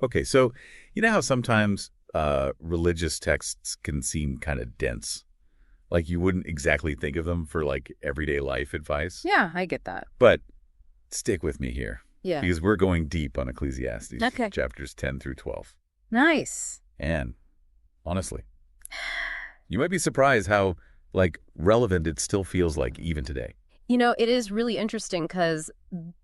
Okay, so you know how sometimes religious texts can seem kind of dense? Like you wouldn't exactly think of them for like everyday life advice? Yeah, I get that. But stick with me here Yeah. because we're going deep on Ecclesiastes, Okay. chapters 10 through 12. Nice. And honestly, you might be surprised how like relevant it still feels like even today. You know, it is really interesting because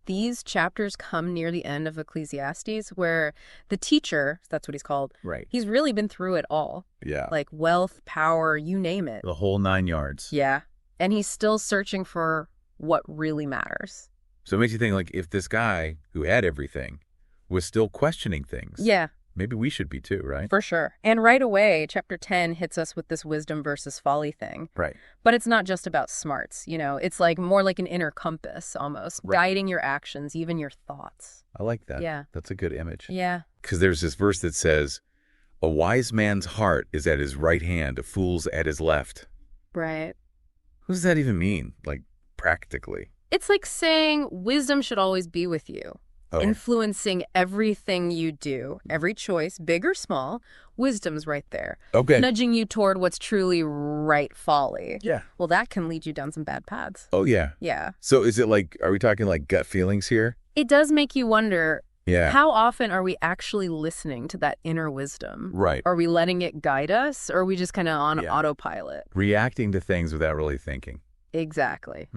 these chapters come near the end of Ecclesiastes where the teacher, that's what he's called, Right. he's really been through it all. Yeah. Like wealth, power, you name it. The whole 9 yards. Yeah. And he's still searching for what really matters. So it makes you think like if this guy who had everything was still questioning things. Yeah. Maybe we should be too, right? For sure. And right away, chapter 10 hits us with this wisdom versus folly thing. Right. But it's not just about smarts, you know. It's like more like an inner compass almost, Right. guiding your actions, even your thoughts. I like that. Yeah. That's a good image. Yeah. Because there's this verse that says, a wise man's heart is at his right hand, a fool's at his left. Right. What does that even mean, like practically? It's like saying wisdom should always be with you, influencing everything you do, every choice, big or small. Wisdom's right there. Okay. Nudging you toward what's truly right folly. Yeah. Well, that can lead you down some bad paths. Oh, yeah. Yeah. So is it like, are we talking like gut feelings here? It does make you wonder, Yeah. how often are we actually listening to that inner wisdom? Right. Are we letting it guide us, or are we just kind of on Yeah. autopilot? Reacting to things without really thinking. Exactly.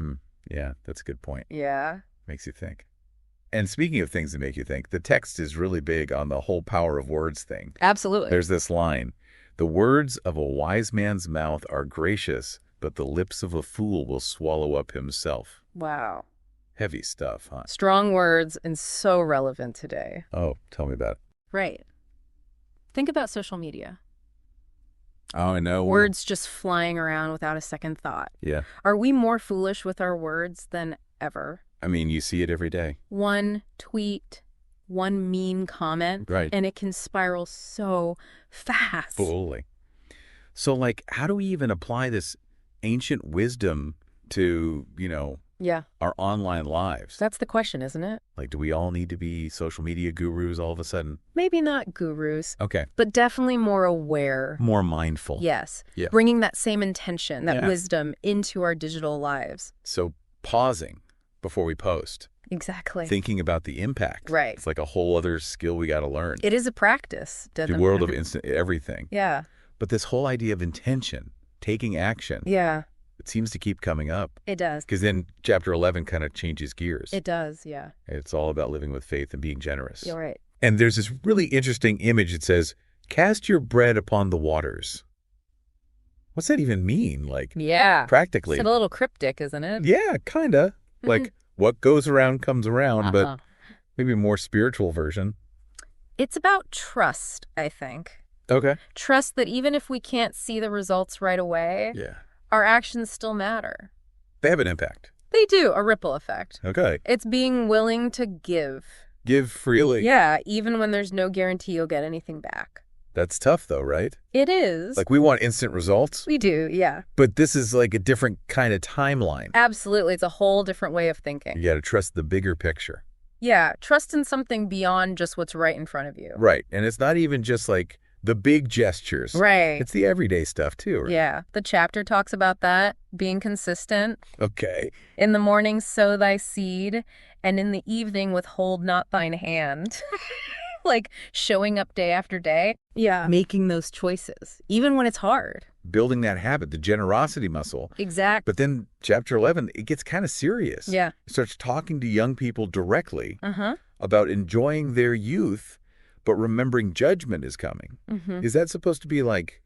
Yeah, that's a good point. Yeah. Makes you think. And speaking of things that make you think, the text is really big on the whole power of words thing. Absolutely. There's this line, the words of a wise man's mouth are gracious, but the lips of a fool will swallow up himself. Wow. Heavy stuff, huh? Strong words and so relevant today. Oh, tell me about it. Right. Think about social media. Oh, I know. Words just flying around without a second thought. Yeah. Are we more foolish with our words than ever? I mean, you see it every day. One tweet, one mean comment, Right. and it can spiral so fast. Fully. So, like, how do we even apply this ancient wisdom to, Yeah, our online lives? that's the question, isn't it? Like, do we all need to be social media gurus all of a sudden? Maybe not gurus, Okay. but definitely more aware. More mindful. Yes. Yeah. Bringing that same intention, that Yeah. wisdom into our digital lives. So, pausing before we post. Exactly. Thinking about the impact. Right. It's like a whole other skill we got to learn. It is a practice. The world of instant everything. Yeah. But this whole idea of intention, taking action, Yeah, it seems to keep coming up. it does. Because then chapter 11 kind of changes gears. It does, yeah. It's all about living with faith and being generous. You're right. And there's this really interesting image that says, cast your bread upon the waters. What's that even mean? Like, Yeah. practically. It's a little cryptic, isn't it? Yeah, kind of. Like, what goes around comes around, but Uh-huh. maybe a more spiritual version. It's about trust, I think. Okay. Trust that even if we can't see the results right away, Yeah. our actions still matter. They have an impact. They do, a ripple effect. Okay. It's being willing to give. Give freely. Yeah, even when there's no guarantee you'll get anything back. That's tough, though, right? It is. Like, we want instant results, We do, yeah. but this is like a different kind of timeline. Absolutely. It's a whole different way of thinking. You got to trust the bigger picture. Yeah, trust in something beyond just what's right in front of you. Right. And it's not even just like the big gestures. Right. It's the everyday stuff, too. Right? Yeah. The chapter talks about that, being consistent. Okay. In the morning, sow thy seed, and in the evening, withhold not thine hand. Like showing up day after day. Yeah. Making those choices, even when it's hard. Building that habit, the generosity muscle. Exactly. But then chapter 11, it gets kind of serious. Yeah. It starts talking to young people directly Uh-huh. about enjoying their youth, but remembering judgment is coming. Mm-hmm. Is that supposed to be like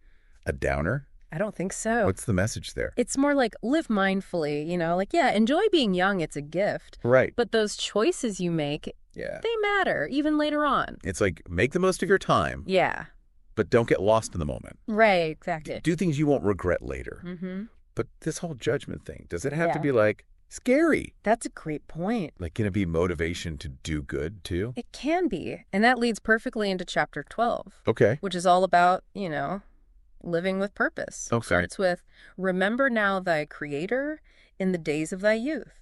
a downer? I don't think so. What's the message there? It's more like live mindfully, like, yeah, enjoy being young. It's a gift. Right. But those choices you make, Yeah. they matter, even later on. It's like make the most of your time, Yeah. but don't get lost in the moment. Right, exactly. Do things you won't regret later. Mm-hmm. But this whole judgment thing, does it have to Yeah. be like scary? That's a great point. Like, can it be motivation to do good too? It can be. And that leads perfectly into chapter 12, Okay. which is all about, living with purpose. Okay. Starts with, remember now thy creator in the days of thy youth.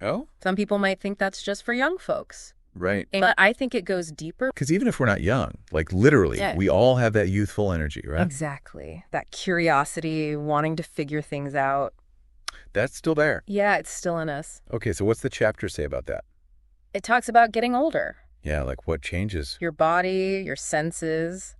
Oh? Some people might think that's just for young folks. Right. But I think it goes deeper. Because even if we're not young, like literally, Yeah. we all have that youthful energy, right? Exactly. That curiosity, wanting to figure things out. That's still there. Yeah, it's still in us. Okay, so what's the chapter say about that? It talks about getting older. Yeah, like what changes? Your body, your senses.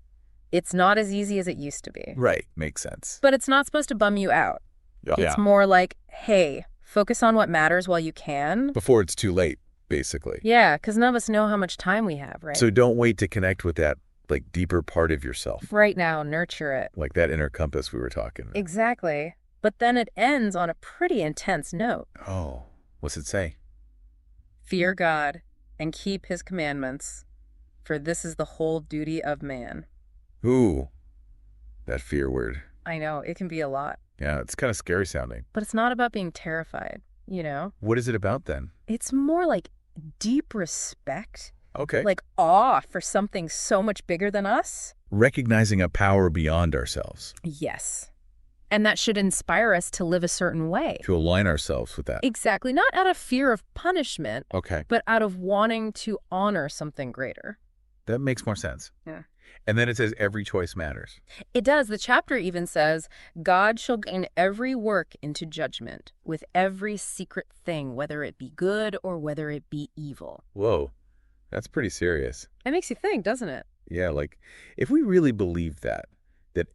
It's not as easy as it used to be. Right, makes sense. But it's not supposed to bum you out. Yeah. It's more like, hey, focus on what matters while you can. Before it's too late, basically. Yeah, because none of us know how much time we have, right? So don't wait to connect with that, like, deeper part of yourself. Right now, nurture it. Like that inner compass we were talking about. Exactly. But then it ends on a pretty intense note. Oh, what's it say? Fear God and keep his commandments, for this is the whole duty of man. Ooh, that fear word. I know, it can be a lot. Yeah, it's kind of scary sounding. But it's not about being terrified, you know? What is it about then? It's more like deep respect, Okay. like awe for something so much bigger than us. Recognizing a power beyond ourselves. Yes. And that should inspire us to live a certain way. To align ourselves with that. Exactly. Not out of fear of punishment, Okay. but out of wanting to honor something greater. That makes more sense. Yeah. And then it says every choice matters. It does. The chapter even says, God shall gain every work into judgment with every secret thing, whether it be good or whether it be evil. Whoa, that's pretty serious. It makes you think, doesn't it? Yeah, like if we really believed that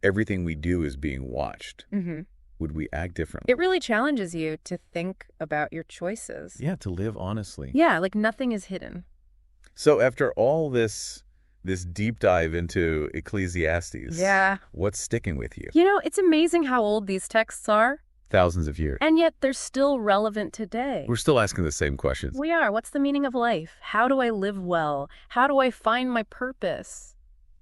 everything we do is being watched, would we act differently? It really challenges you to think about your choices. Yeah, to live honestly. Yeah, like nothing is hidden. So after all this deep dive into Ecclesiastes, Yeah. what's sticking with you? You know, it's amazing how old these texts are, Thousands of years. and yet they're still relevant today. We're still asking the same questions. We are. What's the meaning of life? How do I live well? How do I find my purpose?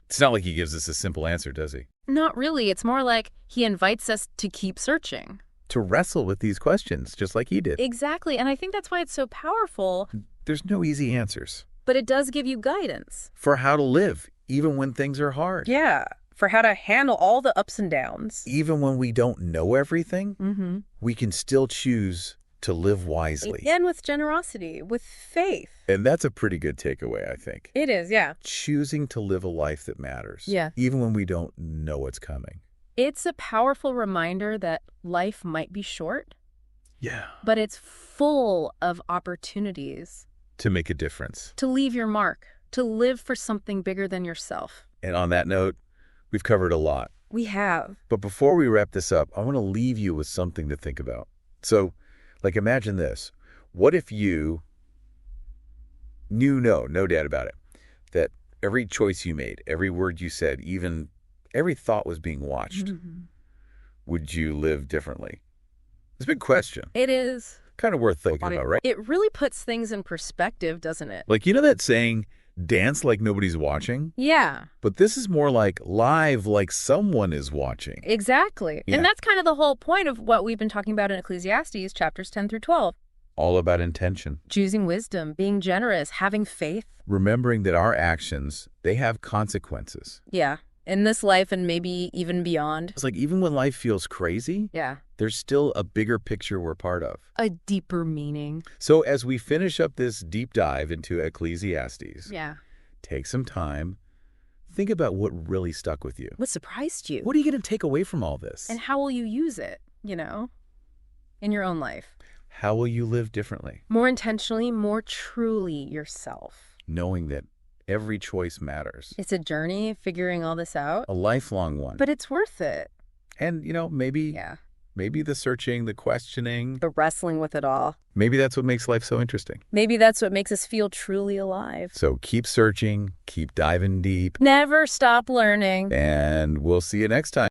It's not like he gives us a simple answer, does he? Not really. It's more like he invites us to keep searching. To wrestle with these questions, just like he did. Exactly. And I think that's why it's so powerful, There's no easy answers but it does give you guidance. for how to live, even when things are hard. Yeah. For how to handle all the ups and downs. Even when we don't know everything, Mm-hmm. we can still choose to live wisely. And with generosity, with faith. And that's a pretty good takeaway, I think. It is, yeah. Choosing to live a life that matters. Yeah. Even when we don't know what's coming. It's a powerful reminder that life might be short, Yeah. but it's full of opportunities To make a difference. to leave your mark, to live for something bigger than yourself. And on that note, we've covered a lot. We have. But before we wrap this up, I want to leave you with something to think about. So, like, imagine this. What if you knew, no doubt about it, that every choice you made, every word you said, even every thought was being watched? Mm-hmm. Would you live differently? It's a big question. It is. Kind of worth thinking about, right? It really puts things in perspective, doesn't it? Like, you know that saying, dance like nobody's watching? Yeah, But this is more like live like someone is watching. exactly. Yeah. And that's kind of the whole point of what we've been talking about in Ecclesiastes, chapters 10 through 12. All about intention. Choosing wisdom, being generous, having faith. Remembering that our actions, they have consequences. Yeah, in this life and maybe even beyond. It's like even when life feels crazy, Yeah. there's still a bigger picture we're part of. A deeper meaning. So as we finish up this deep dive into Ecclesiastes, Yeah. take some time, think about what really stuck with you. What surprised you? What are you going to take away from all this? And how will you use it, in your own life? How will you live differently? More intentionally, more truly yourself. Knowing that every choice matters. It's a journey figuring all this out, A lifelong one. but it's worth it. And, maybe Yeah. maybe the searching, the questioning, The wrestling with it all. maybe that's what makes life so interesting. Maybe that's what makes us feel truly alive. So keep searching, keep diving deep, Never stop learning. and we'll see you next time.